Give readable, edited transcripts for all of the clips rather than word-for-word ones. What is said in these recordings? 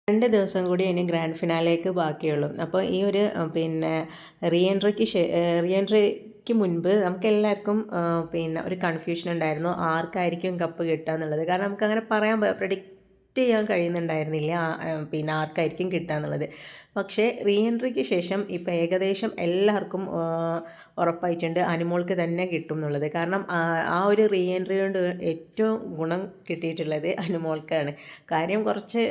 2 ദിവസം കൂടി ഇനി ഗ്രാൻഡ് ഫിനാലേക്ക് ബാക്കിയുള്ളൂ. അപ്പോൾ ഈ ഒരു റീ എൻട്രിക്ക് മുൻപ് നമുക്കെല്ലാവർക്കും ഒരു കൺഫ്യൂഷൻ ഉണ്ടായിരുന്നു ആർക്കായിരിക്കും കപ്പ് കിട്ടുക എന്നുള്ളത്. കാരണം നമുക്കങ്ങനെ പറയാൻ പ്രെഡിക്റ്റ് ചെയ്യാൻ കഴിയുന്നുണ്ടായിരുന്നില്ല ആർക്കായിരിക്കും കിട്ടുക എന്നുള്ളത്. പക്ഷേ റീ എൻട്രിക്ക് ശേഷം ഇപ്പോൾ ഏകദേശം എല്ലാവർക്കും ഉറപ്പായിട്ടുണ്ട് അനുമോൾക്ക് തന്നെ കിട്ടും എന്നുള്ളത്. കാരണം ആ ഒരു റീ എൻട്രി കൊണ്ട് ഏറ്റവും ഗുണം കിട്ടിയിട്ടുള്ളത് അനുമോൾക്കാണ്. കാര്യം കുറച്ച്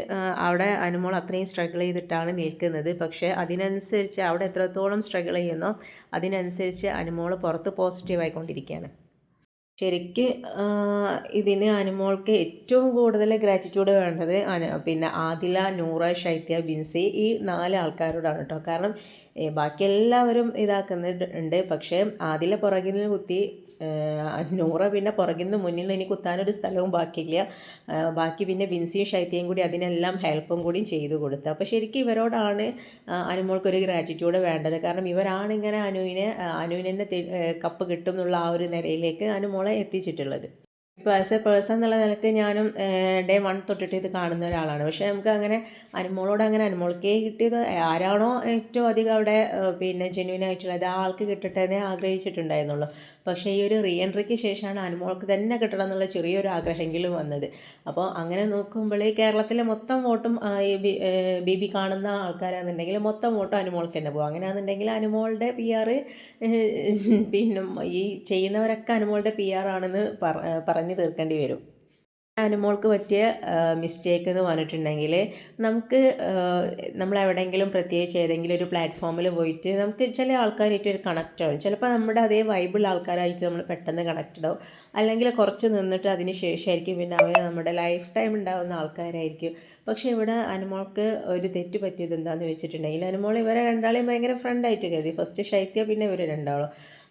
അവിടെ അനുമോൾ അത്രയും സ്ട്രഗിൾ ചെയ്തിട്ടാണ് നിൽക്കുന്നത്. പക്ഷേ അതിനനുസരിച്ച് അവിടെ എത്രത്തോളം സ്ട്രഗിൾ ചെയ്യുന്നോ അതിനനുസരിച്ച് അനുമോൾ പുറത്ത് പോസിറ്റീവായിക്കൊണ്ടിരിക്കുകയാണ്. ശരിക്ക് ഇതിന് അനുമോൾക്ക് ഏറ്റവും കൂടുതൽ ഗ്രാറ്റിറ്റ്യൂഡ് വേണ്ടത് ആദില, നൂറ, ശൈത്യ, ബിൻസി ഈ 4 ആൾക്കാരോടാണ് കേട്ടോ. കാരണം ബാക്കി എല്ലാവരും ഇതാക്കുന്നുണ്ട്. പക്ഷേ ആദില പുറകിൽ നിന്ന് കുത്തി, നൂറ പിന്നെ പുറകിൽ നിന്ന് മുന്നിൽ നിന്ന് ഇനി കുത്താനൊരു സ്ഥലവും ബാക്കിയില്ല. ബാക്കി പിന്നെ ബിൻസിയും ശൈത്യയും കൂടി അതിനെല്ലാം ഹെൽപ്പും കൂടി ചെയ്തു കൊടുത്തു. അപ്പോൾ ശരിക്കും ഇവരോടാണ് അനുമോൾക്കൊരു ഗ്രാറ്റിറ്റ്യൂഡ് വേണ്ടത്. കാരണം ഇവരാണ് ഇങ്ങനെ അനുവിനെ കപ്പ് കിട്ടും എന്നുള്ള ആ ഒരു നിലയിലേക്ക് അനുമോളെ എത്തിച്ചിട്ടുള്ളത്. ഇപ്പോൾ ആസ് എ പേഴ്സൺ എന്നുള്ള നിലയ്ക്ക് ഞാനും ഡേ 1 തൊട്ടിട്ട് ഇത് കാണുന്ന ഒരാളാണ്. പക്ഷേ നമുക്ക് അങ്ങനെ അനുമോൾക്കേ കിട്ടിയത് ആരാണോ ഏറ്റവും അധികം അവിടെ ജെന്യുവനായിട്ടുള്ളത് ആ ആൾക്ക് കിട്ടട്ടെ എന്നേ ആഗ്രഹിച്ചിട്ടുണ്ടായിരുന്നുള്ളൂ. പക്ഷേ ഈ ഒരു റീ എൻട്രിക്ക് ശേഷമാണ് അനുമോൾക്ക് തന്നെ കിട്ടണം എന്നുള്ള ചെറിയൊരു ആഗ്രഹമെങ്കിലും വന്നത്. അപ്പോൾ അങ്ങനെ നോക്കുമ്പോൾ കേരളത്തിലെ മൊത്തം വോട്ടും ബി കാണുന്ന ആൾക്കാരാണെന്നുണ്ടെങ്കിൽ മൊത്തം വോട്ടും അനുമോൾക്ക് തന്നെ പോകും. അങ്ങനെയാണെന്നുണ്ടെങ്കിൽ അനുമോളുടെ PR ഈ ചെയ്യുന്നവരൊക്കെ അനുമോളുടെ PR ആണെന്ന് പറഞ്ഞു തീർക്കേണ്ടി വരും. അനുമോൾക്ക് പറ്റിയ മിസ്റ്റേക്ക് എന്ന് പറഞ്ഞിട്ടുണ്ടെങ്കിൽ നമ്മൾ എവിടെയെങ്കിലും പ്രത്യേകിച്ച് ഏതെങ്കിലും ഒരു പ്ലാറ്റ്ഫോമിൽ പോയിട്ട് നമുക്ക് ചില ആൾക്കാരായിട്ട് ഒരു കണക്റ്റ് ആവും. ചിലപ്പോൾ നമ്മുടെ അതേ വൈബിൾ ആൾക്കാരായിട്ട് നമ്മൾ പെട്ടെന്ന് കണക്റ്റഡ് ആവും. അല്ലെങ്കിൽ കുറച്ച് നിന്നിട്ട് അതിന് ശേഷമായിരിക്കും പിന്നെ അവർ നമ്മുടെ ലൈഫ് ടൈം ഉണ്ടാകുന്ന ആൾക്കാരായിരിക്കും. പക്ഷേ ഇവിടെ അനുമോൾക്ക് ഒരു തെറ്റ് പറ്റിയത് എന്താണെന്ന് വെച്ചിട്ടുണ്ടെങ്കിൽ അനുമോൾ ഇവരെ രണ്ടാളെയും ഭയങ്കര ഫ്രണ്ടായിട്ട് കരുതി. ഫസ്റ്റ് ശൈത്യ, പിന്നെ ഇവർ രണ്ടാളും.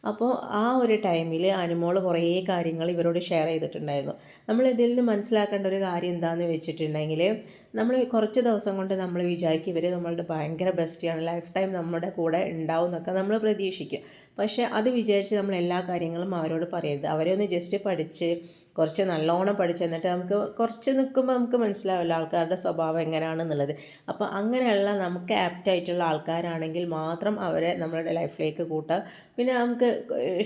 അപ്പോൾ ആ ഒരു ടൈമിൽ അനുമോൾ കുറേ കാര്യങ്ങൾ ഇവരോട് ഷെയർ ചെയ്തിട്ടുണ്ടായിരുന്നു. നമ്മൾ ഇതിൽ നിന്ന് മനസ്സിലാക്കേണ്ട ഒരു കാര്യം എന്താണെന്ന് വെച്ചിട്ടുണ്ടെങ്കിൽ നമ്മൾ കുറച്ച് ദിവസം കൊണ്ട് നമ്മൾ വിചാരിക്കും ഇവർ നമ്മളുടെ ഭയങ്കര ബെസ്റ്റിയാണ്, ലൈഫ് ടൈം നമ്മുടെ കൂടെ ഉണ്ടാവും എന്നൊക്കെ നമ്മൾ പ്രതീക്ഷിക്കും. പക്ഷേ അത് വിചാരിച്ച് നമ്മൾ എല്ലാ കാര്യങ്ങളും അവരോട് പറയരുത്. അവരെ ഒന്ന് ജസ്റ്റ് പഠിച്ച് കുറച്ച് നല്ലോണം പഠിച്ച് എന്നിട്ട് നമുക്ക് കുറച്ച് നിൽക്കുമ്പോൾ നമുക്ക് മനസ്സിലാവില്ല ആൾക്കാരുടെ സ്വഭാവം എങ്ങനെയാണെന്നുള്ളത്. അപ്പോൾ അങ്ങനെയുള്ള നമുക്ക് ആപ്റ്റായിട്ടുള്ള ആൾക്കാരാണെങ്കിൽ മാത്രം അവരെ നമ്മളുടെ ലൈഫിലേക്ക് കൂട്ടുക. പിന്നെ നമുക്ക്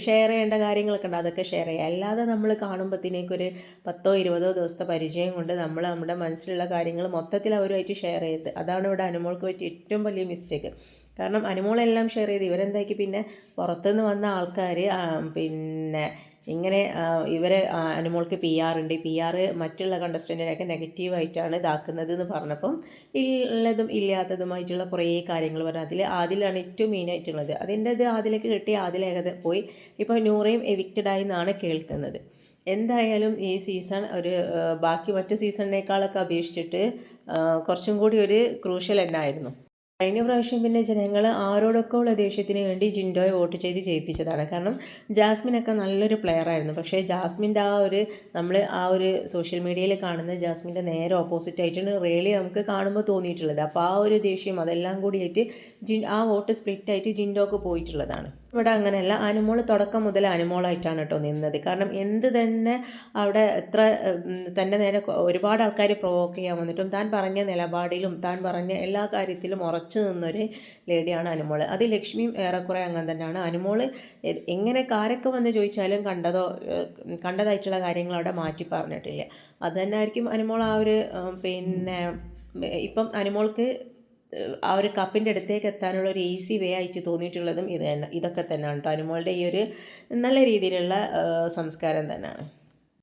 ഷെയർ ചെയ്യേണ്ട കാര്യങ്ങളൊക്കെ ഉണ്ട്, അതൊക്കെ ഷെയർ ചെയ്യുക. അല്ലാതെ നമ്മൾ കാണുമ്പോഴത്തേക്കൊരു 10-20 ദിവസത്തെ പരിചയം കൊണ്ട് നമ്മൾ നമ്മുടെ മനസ്സിലുള്ള കാര്യങ്ങൾ മൊത്തത്തിൽ അവരുമായിട്ട് ഷെയർ ചെയ്ത്, അതാണ് ഇവിടെ അനുമോൾക്ക് പറ്റിയ ഏറ്റവും വലിയ മിസ്റ്റേക്ക്. കാരണം അനുമോളെല്ലാം ഷെയർ ചെയ്ത് ഇവരെന്താക്കി പിന്നെ പുറത്തുനിന്ന് വന്ന ആൾക്കാർ ഇങ്ങനെ ഇവരെ അനുമോൾക്ക് PR ഉണ്ട്, PR മറ്റുള്ള കണ്ടസ്റ്റൻറ്റിനൊക്കെ നെഗറ്റീവായിട്ടാണ് ഇതാക്കുന്നത് എന്ന് പറഞ്ഞപ്പം ഉള്ളതും ഇല്ലാത്തതുമായിട്ടുള്ള കുറേ കാര്യങ്ങൾ പറഞ്ഞു. അതിലാണ് ഏറ്റവും മെയിനായിട്ടുള്ളത്. അതിൻ്റെത് ആദിലേക്ക് കിട്ടി, ആദിലേകത പോയി. ഇപ്പോൾ നൂറയും എവിക്റ്റഡായി എന്നാണ് കേൾക്കുന്നത്. എന്തായാലും ഈ സീസൺ ബാക്കി മറ്റു സീസണിനേക്കാളൊക്കെ അപേക്ഷിച്ചിട്ട് കുറച്ചും കൂടി ഒരു ക്രൂഷ്യൽ എന്നായിരുന്നു. കഴിഞ്ഞ പ്രാവശ്യം പിന്നെ ജനങ്ങൾ ആരോടൊക്കെ ഉള്ള ദേഷ്യത്തിന് വേണ്ടി ജിൻഡോയെ വോട്ട് ചെയ്ത് ജയിപ്പിച്ചതാണ്. കാരണം ജാസ്മിനൊക്കെ നല്ലൊരു പ്ലെയറായിരുന്നു. പക്ഷേ ജാസ്മിൻ്റെ നമ്മൾ സോഷ്യൽ മീഡിയയിൽ കാണുന്ന ജാസ്മിൻ്റെ നേരെ ഓപ്പോസിറ്റ് ആയിട്ടാണ് റിയലി നമുക്ക് കാണുമ്പോൾ തോന്നിയിട്ടുള്ളത്. അപ്പോൾ ആ ഒരു ദേഷ്യം അതെല്ലാം കൂടിയായിട്ട് ആ വോട്ട് സ്പ്ലിറ്റായിട്ട് ജിൻഡോക്ക് പോയിട്ടുള്ളതാണ്. ഇവിടെ അങ്ങനെയല്ല, അനുമോൾ തുടക്കം മുതൽ അനുമോളായിട്ടാണ് കേട്ടോ നിന്നത്. കാരണം എന്ത് തന്നെ അവിടെ തൻ്റെ നേരെ ഒരുപാട് ആൾക്കാർ പ്രൊവോക്ക് ചെയ്യാൻ വന്നിട്ടും താൻ പറഞ്ഞ നിലപാടിലും താൻ പറഞ്ഞ എല്ലാ കാര്യത്തിലും ഉറച്ചു നിന്നൊരു ലേഡിയാണ് അനുമോൾ. അത് ലക്ഷ്മിയും ഏറെക്കുറെ അങ്ങനെ തന്നെയാണ്. അനുമോൾ എങ്ങനെ കാരൊക്കെ വന്ന് ചോദിച്ചാലും കണ്ടതായിട്ടുള്ള കാര്യങ്ങൾ അവിടെ മാറ്റി പറഞ്ഞിട്ടില്ല. അത് തന്നെ ആയിരിക്കും അനുമോൾ ഇപ്പം അനുമോൾക്ക് ആ ഒരു കപ്പിൻ്റെ അടുത്തേക്ക് എത്താനുള്ള ഒരു ഈസി വേ ആയിട്ട് തോന്നിയിട്ടുള്ളതും ഇതൊക്കെ തന്നെയാണ് കേട്ടോ. അനുമോളുടെ ഈ ഒരു നല്ല രീതിയിലുള്ള സംസ്കാരം തന്നെയാണ്.